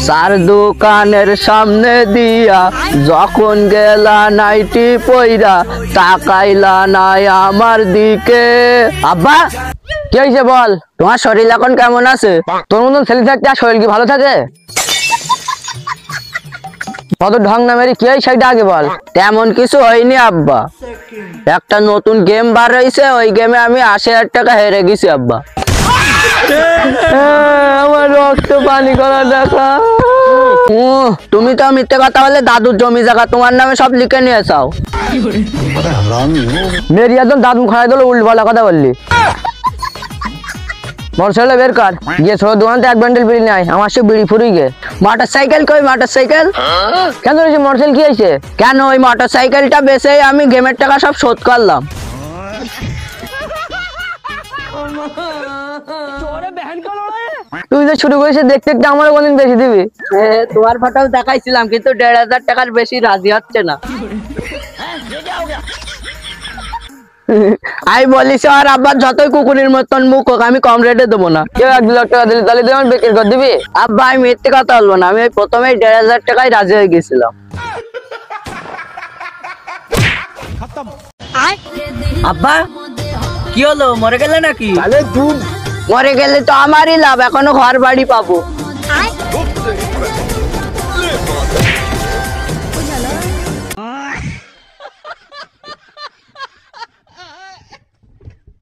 সার দোকানের সামনে দিয়া যখন গেলা নাইটি পইরা তাকাইলা নাই আমার দিকে। আব্বা কি হয়েছে বল? তোমার শরীর এখন কেমন আছে? তোর মতন ছেলে থাকতে আর শরীর কি ভালো থাকে? কত ঢং না মেরে কি হয় সেটা আগে বল। তেমন কিছু হয়নি আব্বা, একটা নতুন গেম বার হয়েছে, ওই গেমে আমি 80,000 টাকা হেরে গেছি আব্বা। আমার রক্ত পানি করা টাকা। তুমি তো মিথ্যে কথা বলে দাদুর জমি জায়গা তোমার নামে সব লিখে নিয়ে যাও। মেরি একদম দাদু খাই দিল, উল্টো পাল্টা কথা বললি। মোটরসাইকেল বের কর, গিয়ে ছোট দোকানতে 1 বান্ডেল বিড়ি নিয়ে আয়, আমার সে বিড়ি ফুরিয়ে গে। মোটরসাইকেল কই? মোটরসাইকেল কেন রয়েছে? মোটরসাইকেল কি হয়েছে? কেন ওই মোটরসাইকেলটা বেচে আমি গেমের টাকা সব শোধ করলাম। তুই যে শুরু করেছিস দেখতে দেখতে আমারও কোনদিন বেশি দিবি। তোমার ফটো দেখাইছিলাম কিন্তু 1,500 টাকার বেশি রাজি হচ্ছে না। আমি বলিস আর আব্বা যতই কুকুরের মতন মুখ হোক আমি কম রেটে দেবো না। কেউ 1-2 লাখ টাকা দিলি তাহলে তুই আমার বিক্রি করে দিবি? আব্বা আমি মিথ্যে কথা বলবো না, আমি প্রথমেই 1,500 টাকায় রাজি হয়ে গেছিলাম। আব্বা কি হলো, মরে গেলে নাকি? মরে গেলে তো আমারই লাভ, এখনো ঘর বাড়ি পাবো।